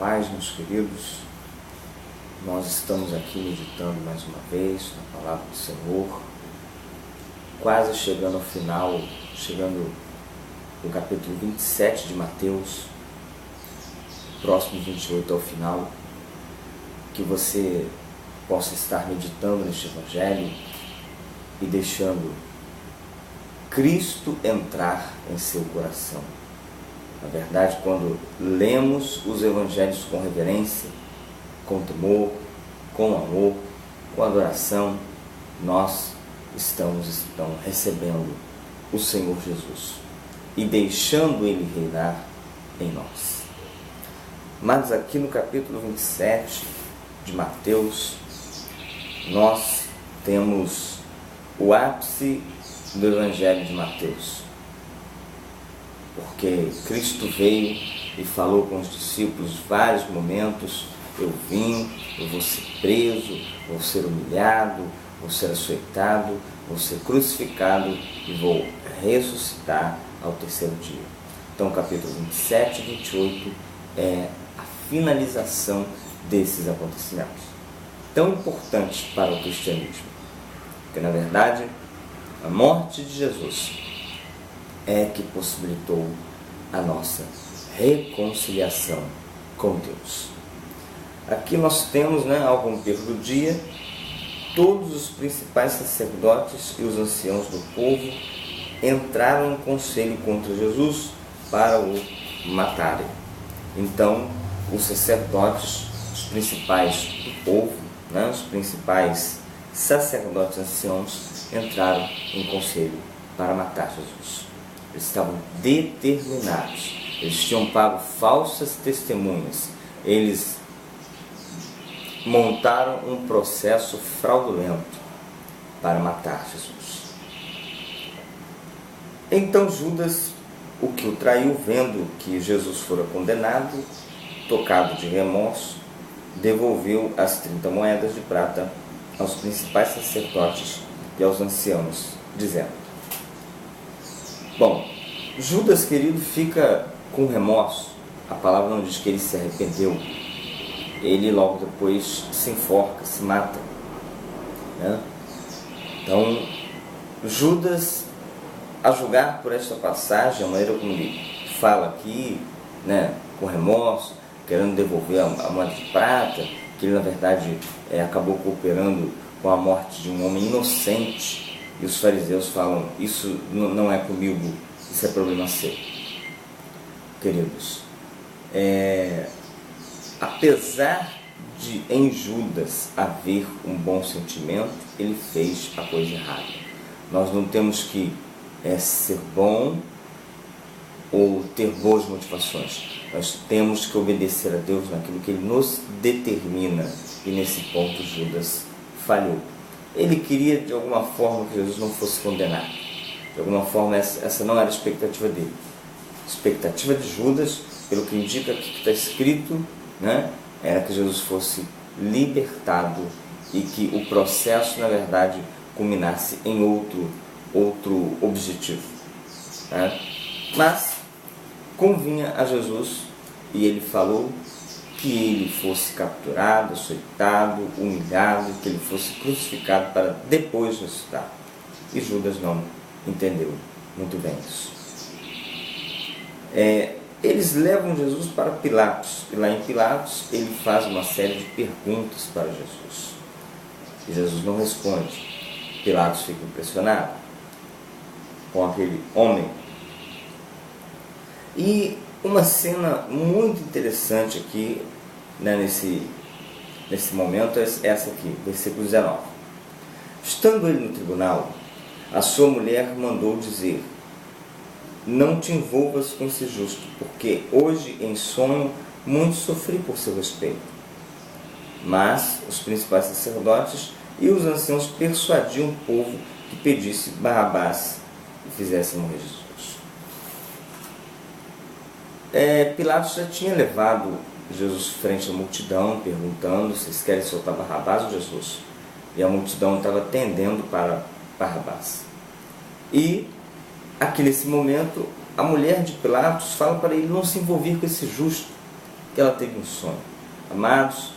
paz, meus queridos. Nós estamos aqui meditando mais uma vez na palavra do Senhor, quase chegando ao final, chegando no capítulo 27 de Mateus, próximo 28 ao final, que você possa estar meditando neste Evangelho e deixando Cristo entrar em seu coração. Na verdade, quando lemos os Evangelhos com reverência, com temor, com amor, com adoração, nós estamos recebendo o Senhor Jesus e deixando Ele reinar em nós. Mas aqui no capítulo 27 de Mateus, nós temos o ápice do Evangelho de Mateus. Porque Cristo veio e falou com os discípulos vários momentos: eu vim, eu vou ser preso, vou ser humilhado, vou ser açoitado, vou ser crucificado e vou ressuscitar ao terceiro dia. Então, capítulo 27 e 28 é a finalização desses acontecimentos, tão importantes para o cristianismo. Porque, na verdade, a morte de Jesus é que possibilitou a nossa reconciliação com Deus. Aqui nós temos, ao romper do dia, todos os principais sacerdotes e os anciãos do povo entraram em conselho contra Jesus para o matarem. Então, os sacerdotes, os principais do povo, os principais sacerdotes anciãos, entraram em conselho para matar Jesus. Eles estavam determinados, eles tinham pago falsas testemunhas, eles montaram um processo fraudulento para matar Jesus. Então Judas, o que o traiu, vendo que Jesus fora condenado, tocado de remorso, devolveu as 30 moedas de prata aos principais sacerdotes e aos anciãos, dizendo: bom, Judas, querido, fica com remorso. A palavra não diz que ele se arrependeu. Ele logo depois se enforca, se mata. Então, Judas, a julgar por esta passagem, a maneira como ele fala aqui, com remorso, querendo devolver a moeda de prata, que ele na verdade acabou cooperando com a morte de um homem inocente. E os fariseus falam: isso não é comigo, isso é problema seu. Queridos, apesar de em Judas haver um bom sentimento, ele fez a coisa errada. Nós não temos que ser bom ou ter boas motivações. Nós temos que obedecer a Deus naquilo que Ele nos determina. E nesse ponto Judas falhou. Ele queria de alguma forma que Jesus não fosse condenado. De alguma forma essa não era a expectativa dele. A expectativa de Judas, pelo que indica aqui que está escrito, era que Jesus fosse libertado e que o processo, na verdade, culminasse em outro objetivo. Mas convinha a Jesus, e ele falou que ele fosse capturado, açoitado, humilhado, que ele fosse crucificado para depois ressuscitar. E Judas não entendeu muito bem isso. Eles levam Jesus para Pilatos, e lá em Pilatos ele faz uma série de perguntas para Jesus. E Jesus não responde. Pilatos fica impressionado com aquele homem. E uma cena muito interessante aqui, nesse momento, é essa aqui, versículo 19. Estando ele no tribunal, a sua mulher mandou dizer: não te envolvas com esse justo, porque hoje em sonho muito sofri por seu respeito. Mas os principais sacerdotes e os anciãos persuadiam o povo que pedisse Barrabás e fizesse morrer Jesus. Pilatos já tinha levado Jesus frente à multidão, perguntando: vocês querem soltar Barrabás ou Jesus? E a multidão estava tendendo para Barrabás. E aqui nesse momento, a mulher de Pilatos fala para ele não se envolver com esse justo, que ela teve um sonho. Amados,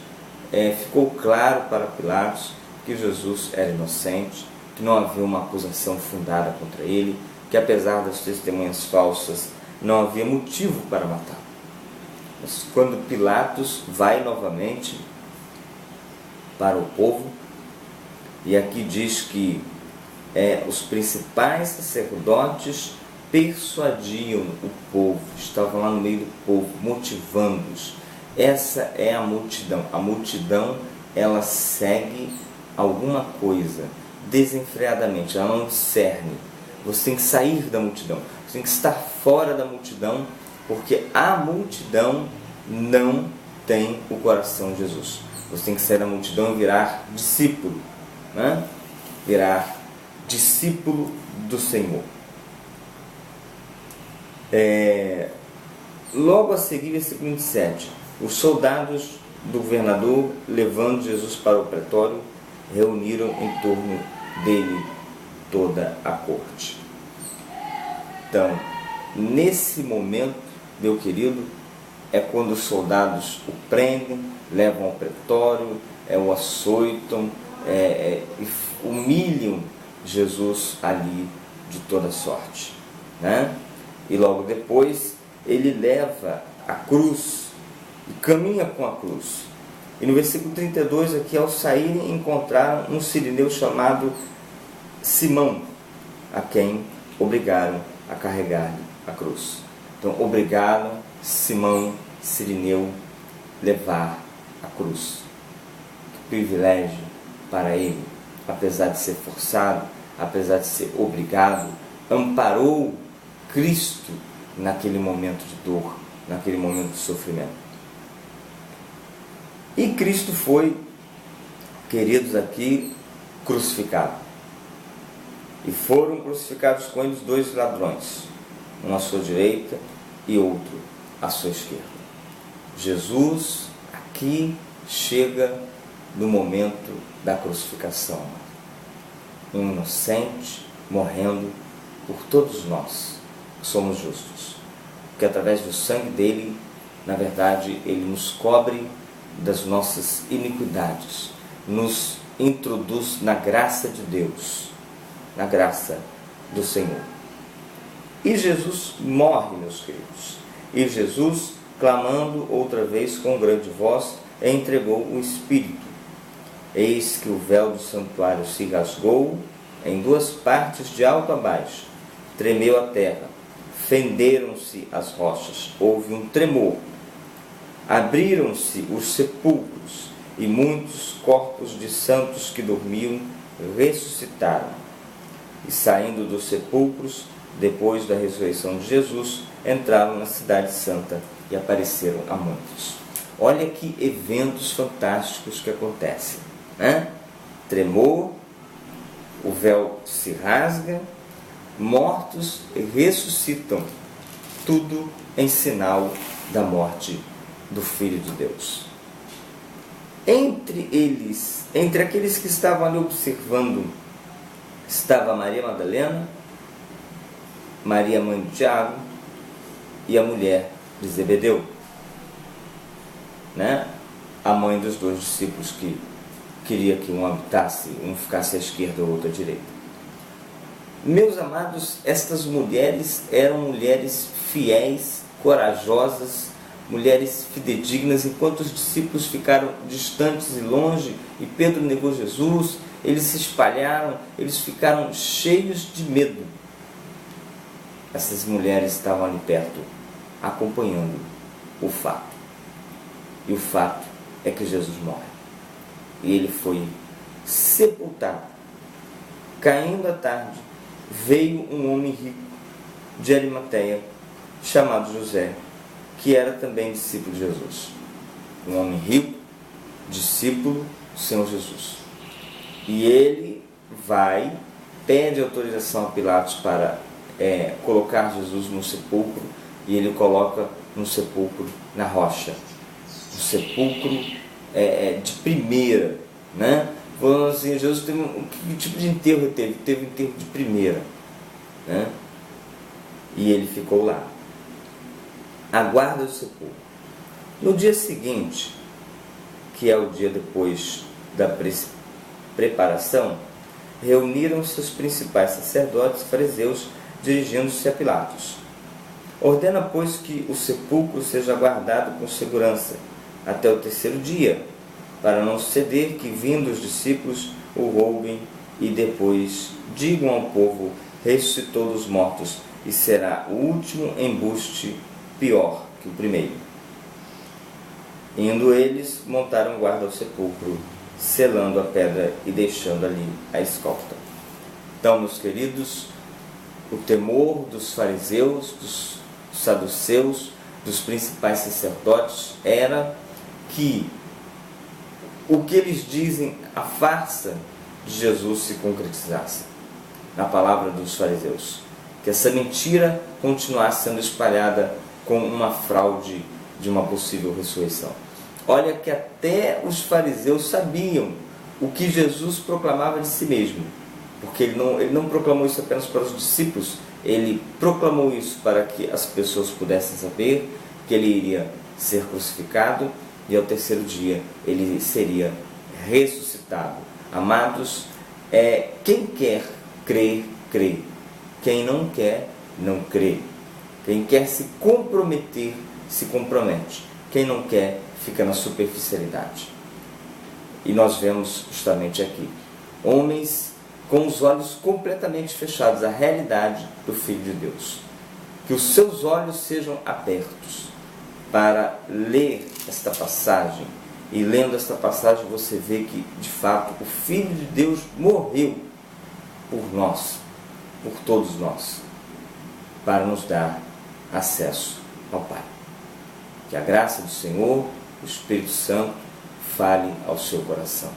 ficou claro para Pilatos que Jesus era inocente, que não havia uma acusação fundada contra ele, que apesar das testemunhas falsas, não havia motivo para matá-lo. Mas quando Pilatos vai novamente para o povo, e aqui diz que os principais sacerdotes persuadiam o povo, estavam lá no meio do povo, motivando-os. Essa é a multidão. A multidão, ela segue alguma coisa desenfreadamente, ela não discerne. Você tem que sair da multidão, você tem que estar fora da multidão, porque a multidão não tem o coração de Jesus. Você tem que sair da multidão e virar discípulo, né? Virar discípulo do Senhor. Logo a seguir, versículo 27, os soldados do governador, levando Jesus para o pretório, reuniram em torno dele toda a corte. Então, nesse momento, meu querido, é quando os soldados o prendem, levam ao pretório, o açoitam, humilham Jesus ali de toda sorte, né? E logo depois ele leva a cruz e caminha com a cruz. E no versículo 32 aqui, ao saírem, encontraram um sirineu chamado Simão, a quem obrigaram a carregar-lhe a cruz. Então obrigaram Simão sirineu levar a cruz. Que privilégio para ele, apesar de ser forçado, apesar de ser obrigado, amparou Cristo naquele momento de dor, naquele momento de sofrimento. E Cristo foi, queridos, aqui crucificado. E foram crucificados com ele os dois ladrões, um à sua direita e outro à sua esquerda. Jesus aqui chega no momento da crucificação. Um inocente morrendo por todos nós, que somos justos. Porque através do sangue dele, na verdade, ele nos cobre das nossas iniquidades, nos introduz na graça de Deus, na graça do Senhor. E Jesus morre, meus queridos. E Jesus, clamando outra vez com grande voz, entregou o Espírito. Eis que o véu do santuário se rasgou em duas partes, de alto a baixo. Tremeu a terra, fenderam-se as rochas, houve um tremor. Abriram-se os sepulcros, e muitos corpos de santos que dormiam ressuscitaram. E saindo dos sepulcros, depois da ressurreição de Jesus, entraram na cidade santa e apareceram a muitos. Olha que eventos fantásticos que acontecem, né? Tremor, o véu se rasga, mortos ressuscitam, tudo em sinal da morte do Filho de Deus. Entre eles, entre aqueles que estavam ali observando, estava Maria Madalena, Maria, mãe de Tiago, e a mulher de Zebedeu, né? A mãe dos dois discípulos que queria que um habitasse, um ficasse à esquerda e o outro à direita. Meus amados, estas mulheres eram mulheres fiéis, corajosas, mulheres fidedignas. Enquanto os discípulos ficaram distantes e longe, e Pedro negou Jesus, eles se espalharam, eles ficaram cheios de medo. Essas mulheres estavam ali perto, acompanhando o fato. E o fato é que Jesus morre. E ele foi sepultado. Caindo a tarde, veio um homem rico de Arimateia, chamado José, que era também discípulo de Jesus. Um homem rico, discípulo do Senhor Jesus. E ele vai, pede autorização a Pilatos para colocar Jesus no sepulcro, e ele coloca no sepulcro na rocha. Um sepulcro de primeira, né? Falando assim, Jesus teve que tipo de enterro ele teve? Teve enterro de primeira, né? E ele ficou lá, à guarda do sepulcro. No dia seguinte, que é o dia depois da preparação, reuniram-se os principais sacerdotes e fariseus, dirigindo-se a Pilatos. Ordena, pois, que o sepulcro seja guardado com segurança até o terceiro dia, para não suceder que, vindo os discípulos, o roubem e depois digam ao povo: ressuscitou dos mortos, e será o último embuste pior que o primeiro. Indo eles, montaram guarda ao sepulcro, selando a pedra e deixando ali a escolta. Então, meus queridos, o temor dos fariseus, dos saduceus, dos principais sacerdotes era que o que eles dizem, a farsa de Jesus, se concretizasse na palavra dos fariseus, que essa mentira continuasse sendo espalhada como uma fraude de uma possível ressurreição. Olha que até os fariseus sabiam o que Jesus proclamava de si mesmo, porque ele não proclamou isso apenas para os discípulos, ele proclamou isso para que as pessoas pudessem saber que ele iria ser crucificado e ao terceiro dia ele seria ressuscitado. Amados, quem quer crer, crê. Quem não quer, não crê. Quem quer se comprometer, se compromete. Quem não quer, fica na superficialidade. E nós vemos justamente aqui homens com os olhos completamente fechados à realidade do Filho de Deus. Que os seus olhos sejam abertos para ler esta passagem. E lendo esta passagem você vê que, de fato, o Filho de Deus morreu por nós, por todos nós, para nos dar acesso ao Pai. Que a graça do Senhor, o Espírito Santo, fale ao seu coração.